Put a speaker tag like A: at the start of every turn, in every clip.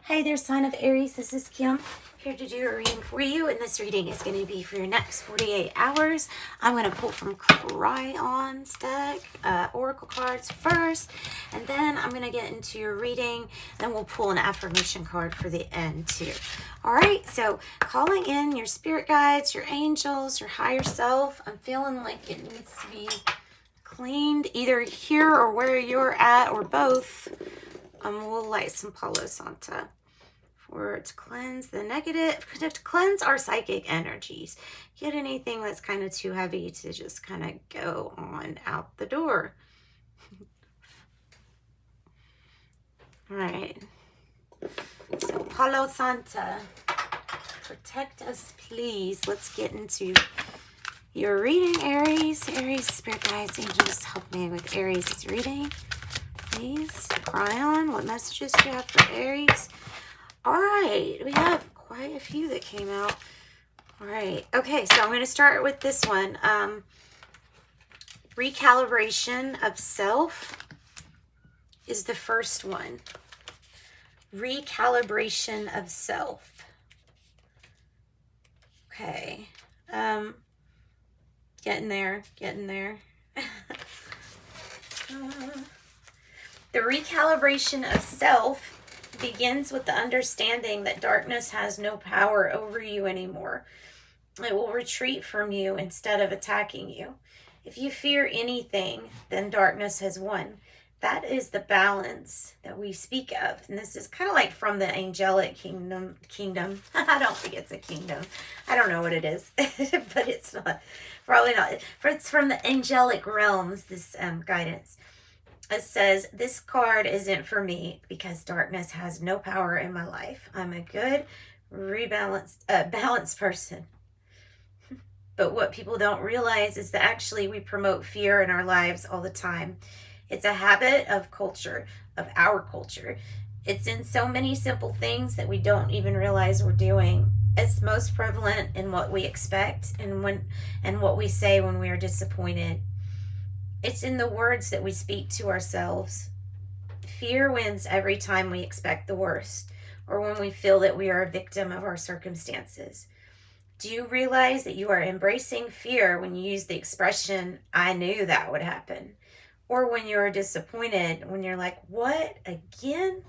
A: Hey there, sign of Aries. This is Kim, here to do a reading for you, and this reading is going to be for your next 48 hours. I'm going to pull from Crayon's deck, oracle cards first, and then I'm going to get into your reading. Then we'll pull an affirmation card for the end too. All right, so calling in your spirit guides, your angels, your higher self. I'm feeling like it needs to be cleaned either here or where you're at, or both. We'll light some Palo Santo to cleanse the negative, to cleanse our psychic energies. Get anything that's kind of too heavy to just kind of go on out the door. All right. So Palo Santo, protect us, please. Let's get into your reading, Aries. Aries, spirit guides, angels, help me with Aries' reading. Please, Cryon, what messages do you have for Aries? All right, we have quite a few that came out. All right, okay, so I'm going to start with this one. Recalibration of self is the first one. Recalibration of self. Okay, getting there. The recalibration of self begins with the understanding that darkness has no power over you anymore. It will retreat from you instead of attacking you. If you fear anything, then darkness has won. That is the balance that we speak of. And this is kind of like from the angelic kingdom. I don't think it's a kingdom. I don't know what it is, but it's not. Probably not. It's from the angelic realms, this guidance. It says, this card isn't for me because darkness has no power in my life. I'm a good, balanced person. But what people don't realize is that actually we promote fear in our lives all the time. It's a habit of culture, of our culture. It's in so many simple things that we don't even realize we're doing. It's most prevalent in what we expect and what we say when we are disappointed. It's in the words that we speak to ourselves. Fear wins every time we expect the worst, or when we feel that we are a victim of our circumstances. Do you realize that you are embracing fear when you use the expression, I knew that would happen? Or when you're disappointed, when you're like, what, again?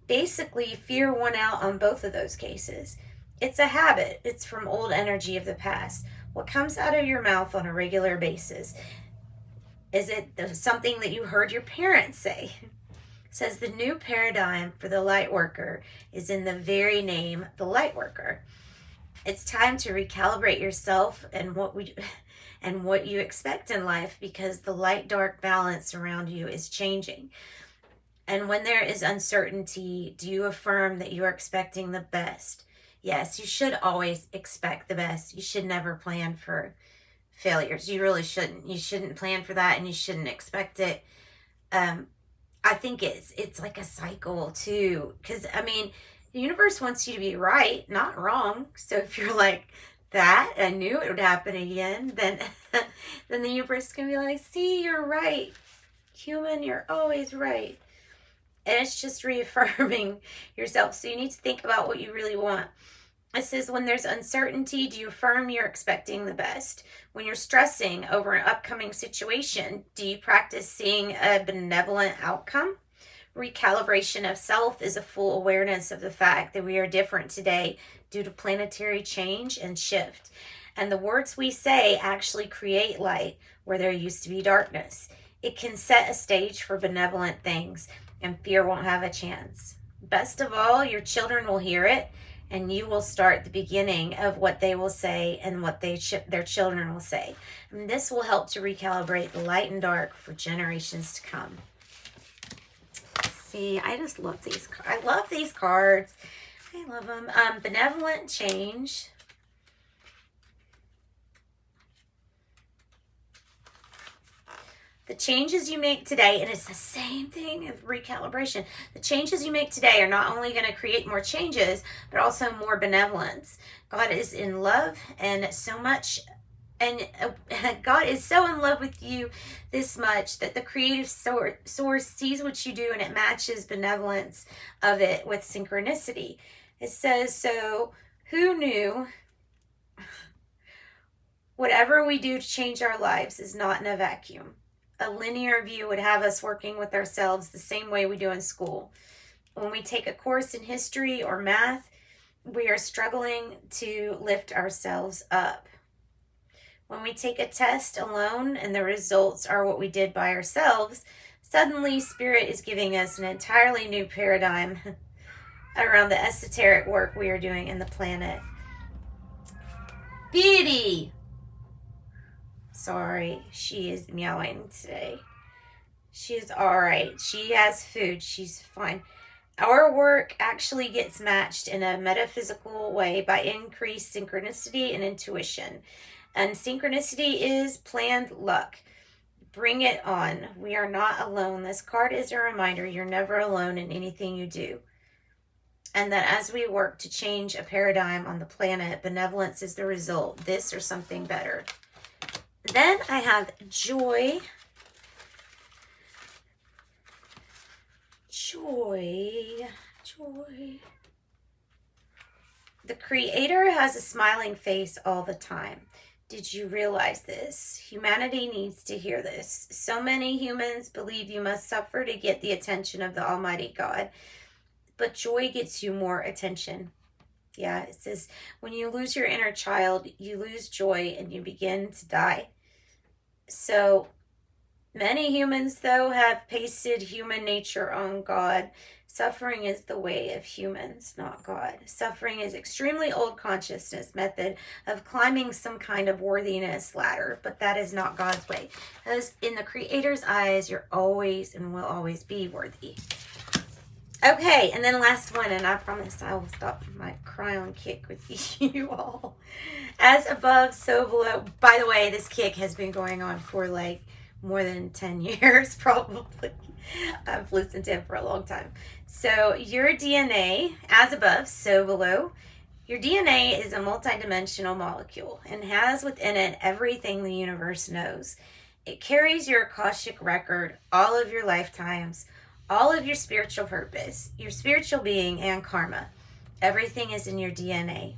A: Basically, fear won out on both of those cases. It's a habit. It's from old energy of the past. What comes out of your mouth on a regular basis? Is it something that you heard your parents say? It says the new paradigm for the light worker is in the very name, the light worker. It's time to recalibrate yourself and what you expect in life, because the light-dark balance around you is changing. And when there is uncertainty, do you affirm that you are expecting the best? Yes, you should always expect the best. You should never plan for failures. You really shouldn't. You shouldn't plan for that, and you shouldn't expect it. I think it's like a cycle too, because I mean, the universe wants you to be right, not wrong. So if you're like, that I knew it would happen again, then the universe can be like, see, you're right, human, you're always right. And it's just reaffirming yourself. So you need to think about what you really want. It says, when there's uncertainty, do you affirm you're expecting the best? When you're stressing over an upcoming situation, do you practice seeing a benevolent outcome? Recalibration of self is a full awareness of the fact that we are different today due to planetary change and shift. And the words we say actually create light where there used to be darkness. It can set a stage for benevolent things, and fear won't have a chance. Best of all, your children will hear it, and you will start the beginning of what they will say and what their children will say. And this will help to recalibrate the light and dark for generations to come. See, I just love these. I love these cards. I love them. Benevolent change. The changes you make today, and it's the same thing as recalibration. The changes you make today are not only going to create more changes, but also more benevolence. God is in love, and so much And God is so in love with you this much that the creative source sees what you do and it matches benevolence of it with synchronicity. It says, so who knew whatever we do to change our lives is not in a vacuum. A linear view would have us working with ourselves the same way we do in school. When we take a course in history or math, we are struggling to lift ourselves up. When we take a test alone and the results are what we did by ourselves, suddenly Spirit is giving us an entirely new paradigm around the esoteric work we are doing in the planet. Beauty! Sorry, she is meowing today. She is alright. She has food. She's fine. Our work actually gets matched in a metaphysical way by increased synchronicity and intuition. And synchronicity is planned luck. Bring it on. We are not alone. This card is a reminder you're never alone in anything you do. And that as we work to change a paradigm on the planet, benevolence is the result. This or something better. Then I have joy. Joy. The Creator has a smiling face all the time. Did you realize this? Humanity needs to hear this. So many humans believe you must suffer to get the attention of the Almighty God. But joy gets you more attention. Yeah, it says, when you lose your inner child, you lose joy and you begin to die. So many humans, though, have pasted human nature on God. Suffering is the way of humans, not God. Suffering is extremely old consciousness method of climbing some kind of worthiness ladder, but that is not God's way. Because in the Creator's eyes, you're always and will always be worthy. Okay, and then last one, and I promise I will stop my cry-on kick with you all. As above, so below. By the way, this kick has been going on for like more than 10 years, probably. I've listened to him for a long time. So your DNA, as above, so below. Your DNA is a multidimensional molecule and has within it everything the universe knows. It carries your Akashic record, all of your lifetimes, all of your spiritual purpose, your spiritual being, and karma. Everything is in your DNA.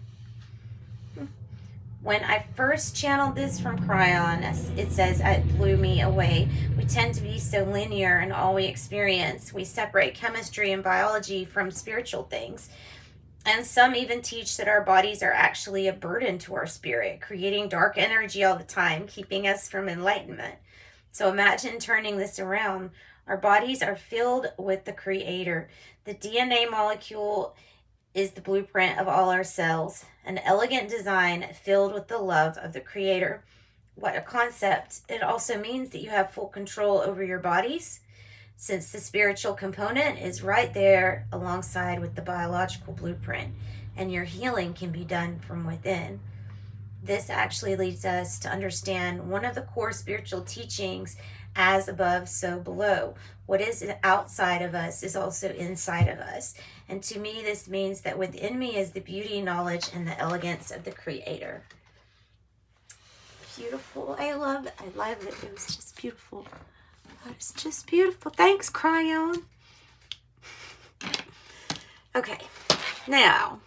A: When I first channeled this from Cryon, it says, it blew me away. We tend to be so linear in all we experience. We separate chemistry and biology from spiritual things. And some even teach that our bodies are actually a burden to our spirit, creating dark energy all the time, keeping us from enlightenment. So imagine turning this around. Our bodies are filled with the Creator. The DNA molecule is the blueprint of all our cells, an elegant design filled with the love of the Creator. What a concept. It also means that you have full control over your bodies, since the spiritual component is right there alongside with the biological blueprint, and your healing can be done from within. This actually leads us to understand one of the core spiritual teachings, as above, so below. What is outside of us is also inside of us. And to me, this means that within me is the beauty, knowledge, and the elegance of the Creator. Beautiful. I love it. It was just beautiful. It's just beautiful. Thanks, Cryon. Okay. Now.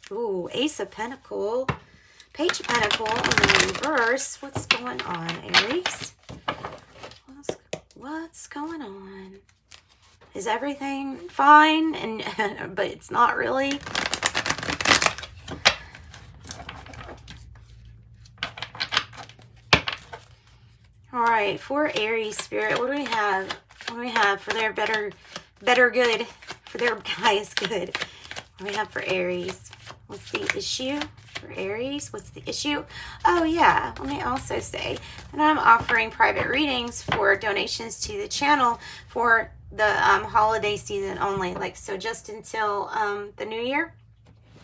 A: Ooh, Ace of Pentacles. Page of Pentacles in the reverse. What's going on, Aries? What's going on? Is everything fine? But it's not really. All right, for Aries Spirit, what do we have? What do we have for their better good? For their highest good. What do we have for Aries? What's the issue? For Aries, what's the issue? Oh yeah, let me also say that I'm offering private readings for donations to the channel for the holiday season only, so just until the new year.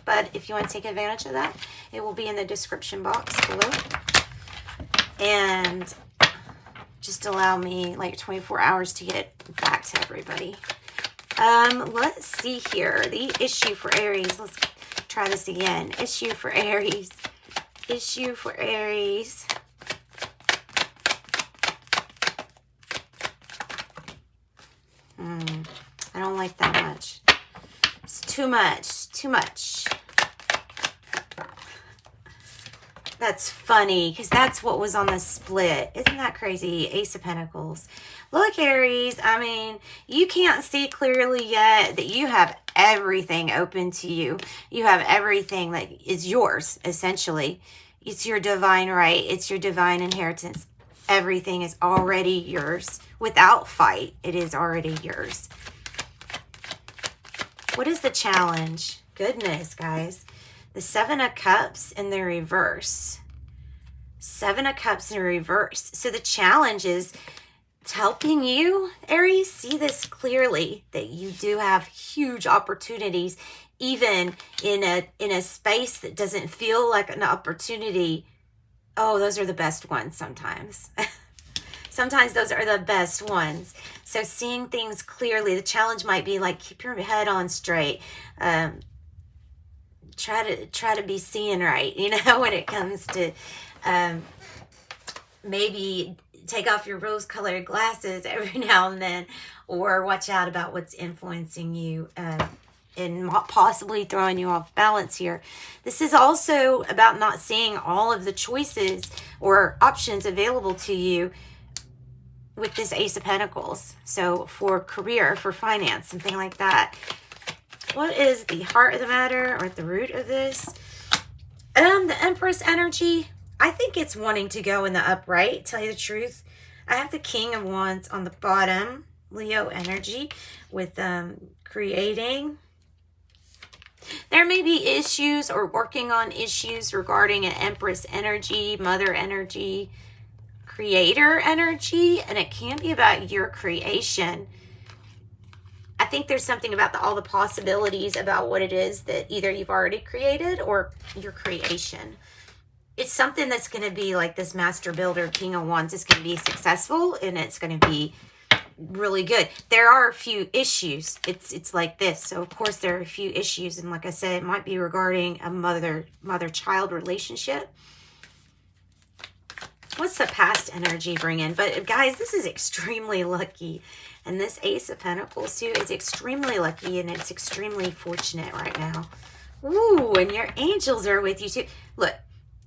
A: But if you want to take advantage of that, it will be in the description box below. And just allow me 24 hours to get back to everybody. Let's see here. The issue for Aries. try this again. Issue for Aries. Issue for Aries. I don't like that much. It's too much. Too much. That's funny, because that's what was on the split. Isn't that crazy? Ace of Pentacles. Look, Aries, I mean, you can't see clearly yet that you have everything open to you. You have everything that is yours, essentially. It's your divine right. It's your divine inheritance. Everything is already yours. Without fight, it is already yours. What is the challenge? Goodness, guys. The Seven of Cups in the reverse. Seven of Cups in reverse. So the challenge is helping you, Aries, see this clearly, that you do have huge opportunities, even in a space that doesn't feel like an opportunity. Oh, those are the best ones sometimes. Sometimes those are the best ones. So seeing things clearly, the challenge might be like, keep your head on straight. Try to be seeing right, you know, when it comes to maybe take off your rose-colored glasses every now and then, or watch out about what's influencing you and possibly throwing you off balance here. This is also about not seeing all of the choices or options available to you with this Ace of Pentacles. So for career, for finance, something like that. What is the heart of the matter, or at the root of this? The Empress energy. I think it's wanting to go in the upright, tell you the truth. I have the King of Wands on the bottom. Leo energy with creating. There may be issues or working on issues regarding an Empress energy, Mother energy, Creator energy, and it can be about your creation. I think there's something about all the possibilities about what it is that either you've already created or your creation. It's something that's going to be like this Master Builder, King of Wands is going to be successful, and it's going to be really good. There are a few issues. It's like this. So, of course, there are a few issues. And like I said, it might be regarding a mother-child relationship. What's the past energy bringing? But, guys, this is extremely lucky. And this Ace of Pentacles, too, is extremely lucky, and it's extremely fortunate right now. Ooh, and your angels are with you, too. Look,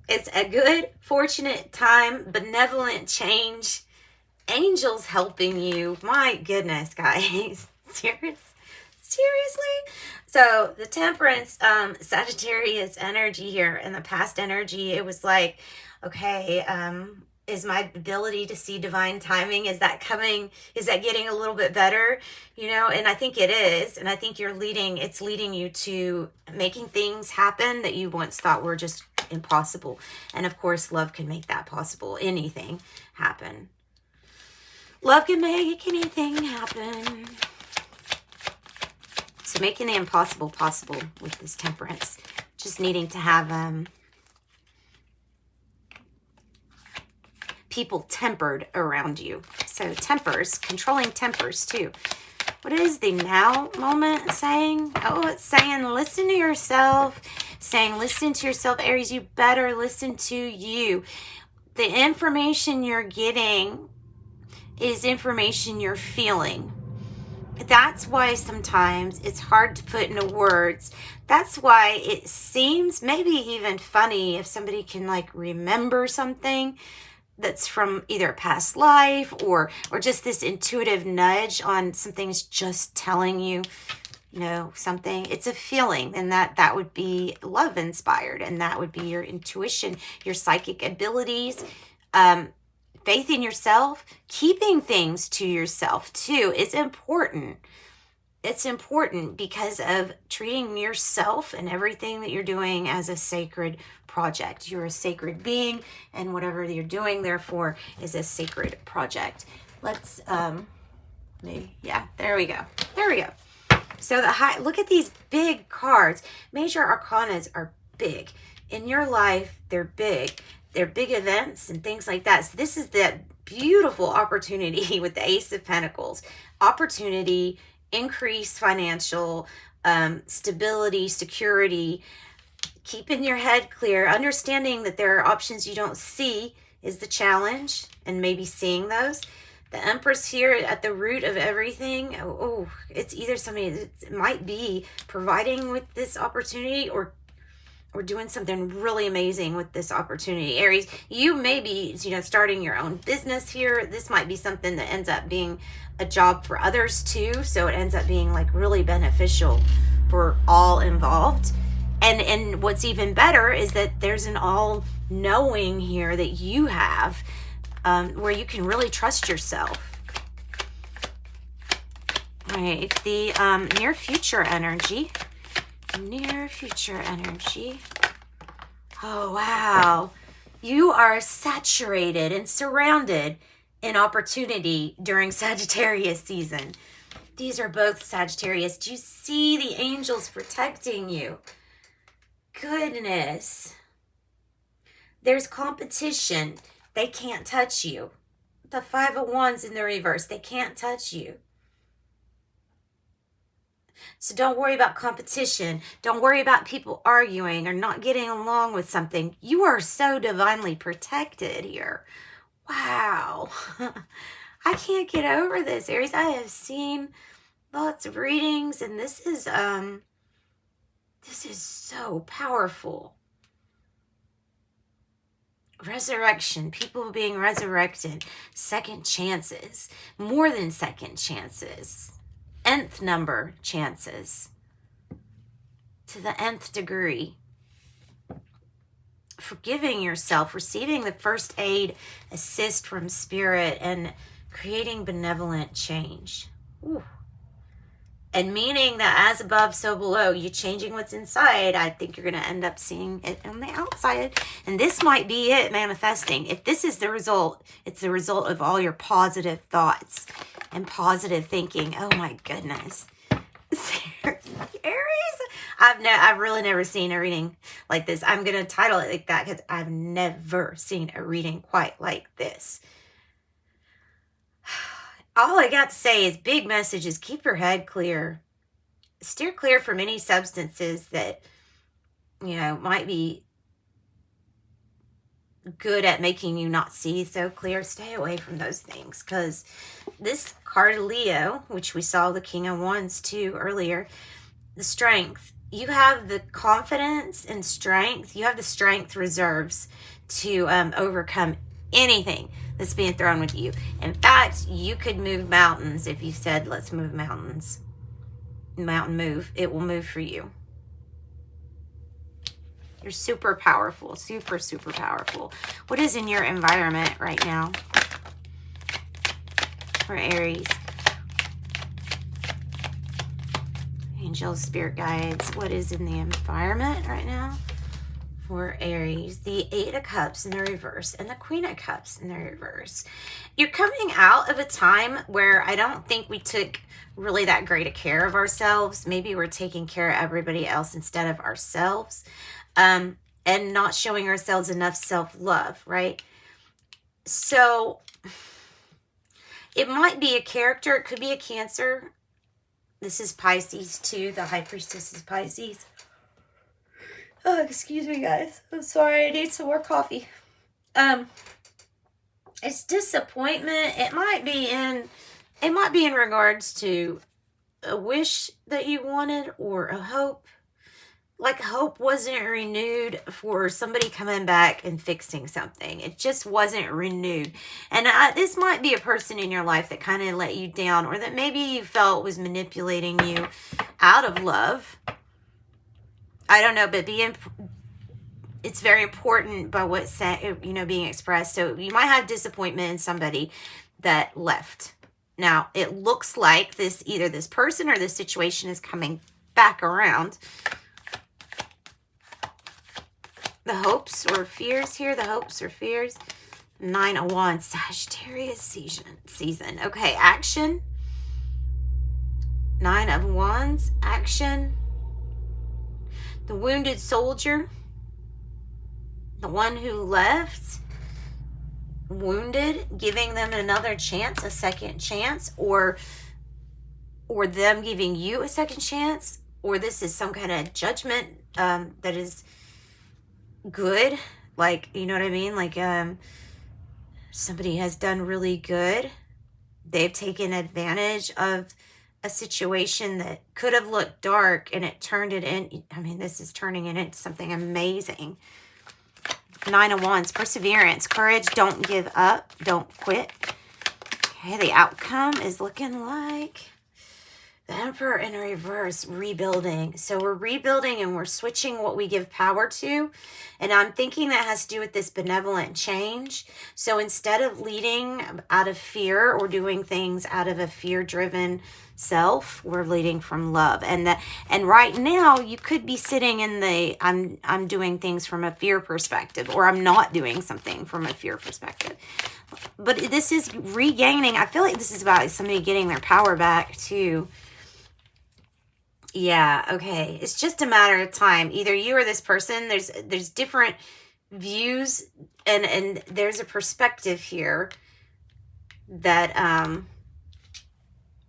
A: it's a good, fortunate time, benevolent change. Angels helping you. My goodness, guys. Seriously? So, the Temperance, Sagittarius energy here, and the past energy, it was like, okay, is my ability to see divine timing, is that coming, is that getting a little bit better, you know? And I think it is, and I think it's leading you to making things happen that you once thought were just impossible. And of course, love can make that possible. Anything happen. Love can make anything happen. So making the impossible possible with this Temperance. Just needing to have people tempered around you. So tempers, controlling tempers too. What is the now moment saying? Oh, it's saying listen to yourself. Saying listen to yourself, Aries. You better listen to you. The information you're getting is information you're feeling. That's why sometimes it's hard to put into words. That's why it seems maybe even funny if somebody can like remember something that's from either a past life or just this intuitive nudge on something's just telling you, you know, something. It's a feeling, and that would be love inspired, and that would be your intuition, your psychic abilities, faith in yourself. Keeping things to yourself too is important. It's important because of treating yourself and everything that you're doing as a sacred project. You're a sacred being, and whatever you're doing, therefore, is a sacred project. Let's, maybe, yeah, there we go. There we go. So look at these big cards. Major arcanas are big. In your life, they're big. They're big events and things like that. So this is that beautiful opportunity with the Ace of Pentacles. Opportunity, increased financial stability, security, Keeping your head clear, understanding that there are options you don't see is the challenge, and maybe seeing those. The Empress here at the root of everything. It's either somebody that might be providing with this opportunity, or doing something really amazing with this opportunity. Aries, you may be, starting your own business here. This might be something that ends up being a job for others too. So it ends up being like really beneficial for all involved. And what's even better is that there's an all-knowing here that you have, where you can really trust yourself. All right, the near future energy. Near future energy. Oh, wow. You are saturated and surrounded in opportunity during Sagittarius season. These are both Sagittarius. Do you see the angels protecting you? Goodness. There's competition. They can't touch you. The Five of Wands in the reverse. They can't touch you. So don't worry about competition. Don't worry about people arguing or not getting along with something. You are so divinely protected here. Wow. I can't get over this, Aries. I have seen lots of readings, and this is so powerful. Resurrection, people being resurrected, second chances, more than second chances, nth number chances, to the nth degree. Forgiving yourself, receiving the first aid assist from spirit, and creating benevolent change. Ooh. And meaning that as above, so below, you changing what's inside, I think you're going to end up seeing it on the outside. And this might be it manifesting. If this is the result, it's the result of all your positive thoughts and positive thinking. Oh my goodness. Seriously, Aries? I've really never seen a reading like this. I'm going to title it like that because I've never seen a reading quite like this. All I got to say is big messages. Keep your head clear. Steer clear from any substances that, might be good at making you not see so clear. Stay away from those things, because this card, Leo, which we saw the King of Wands too earlier, the strength. You have the confidence and strength. You have the strength reserves to overcome anything that's being thrown with you. In fact, you could move mountains if you said, let's move mountains. Mountain move. It will move for you. You're super powerful. Super, super powerful. What is in your environment right now for Aries? Angels, spirit guides. What is in the environment right now for Aries? The Eight of Cups in the reverse and the Queen of Cups in the reverse. You're coming out of a time where I don't think we took really that great a care of ourselves. Maybe we're taking care of everybody else instead of ourselves, and not showing ourselves enough self-love, right? So it might be a character. It could be a Cancer. This is Pisces too. The High Priestess is Pisces. Oh, excuse me, guys. I'm sorry. I need some more coffee. It's disappointment. It might be in regards to a wish that you wanted, or a hope. Like hope wasn't renewed for somebody coming back and fixing something. It just wasn't renewed. And this might be a person in your life that kind of let you down, or that maybe you felt was manipulating you out of love. I don't know, but it's very important by what's being expressed. So you might have disappointment in somebody that left. Now, it looks like either this person or this situation is coming back around. The hopes or fears here. The hopes or fears. 9 of Wands. Sagittarius season. Okay, action. 9 of Wands. Action. The wounded soldier. The one who left. Wounded. Giving them another chance. A second chance. Or them giving you a second chance. or this is some kind of judgment that is good. Like, you know what I mean? Like, somebody has done really good. They've taken advantage of a situation that could have looked dark, and it turned it in. I mean, this is turning it into something amazing. 9 of Wands, perseverance, courage, don't give up, don't quit. Okay, the outcome is looking like the Emperor in reverse, rebuilding. So we're rebuilding and we're switching what we give power to. And I'm thinking that has to do with this benevolent change. So instead of leading out of fear or doing things out of a fear-driven self, we're leading from love. And right now you could be sitting in the I'm doing things from a fear perspective, or I'm not doing something from a fear perspective. But this is regaining. I feel like this is about somebody getting their power back too. Yeah, okay. It's just a matter of time. Either you or this person, there's different views, and there's a perspective here that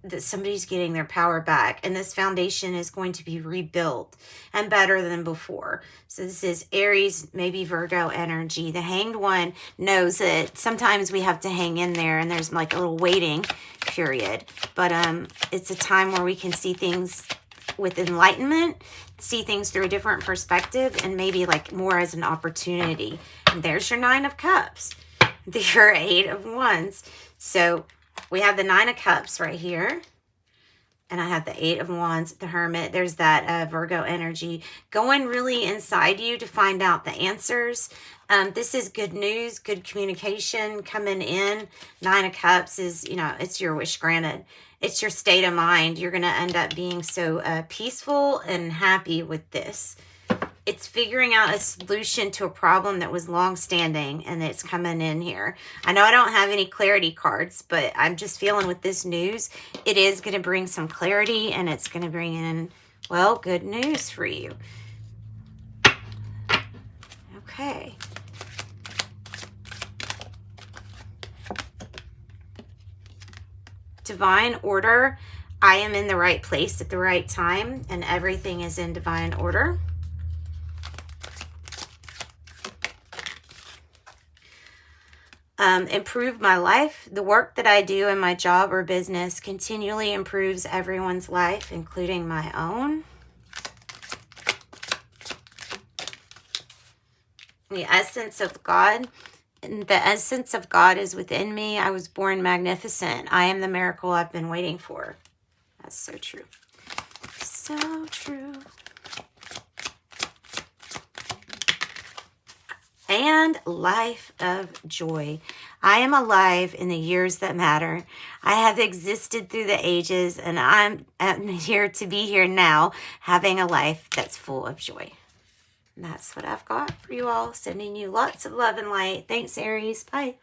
A: that somebody's getting their power back, and this foundation is going to be rebuilt and better than before. So this is Aries, maybe Virgo energy. The Hanged One knows that sometimes we have to hang in there, and there's like a little waiting period, but it's a time where we can see things with enlightenment, see things through a different perspective, and maybe like more as an opportunity. And there's your 9 of Cups, your 8 of Wands. So we have the 9 of Cups right here, and I have the 8 of Wands, the Hermit. There's that Virgo energy going really inside you to find out the answers. This is good news, good communication coming in. 9 of Cups is, you know, it's your wish granted. It's your state of mind. You're going to end up being so peaceful and happy with this. It's figuring out a solution to a problem that was long-standing, and it's coming in here. I know I don't have any clarity cards, but I'm just feeling with this news, it is going to bring some clarity, and it's going to bring in, well, good news for you. Okay. Divine order. I am in the right place at the right time, and everything is in divine order. Improve my life. The work that I do in my job or business continually improves everyone's life, including my own. The essence of God. The essence of God is within me. I was born magnificent. I am the miracle I've been waiting for. That's so true. So true. And life of joy. I am alive in the years that matter. I have existed through the ages, and I'm here to be here now, having a life that's full of joy. And that's what I've got for you all. Sending you lots of love and light. Thanks, Aries. Bye.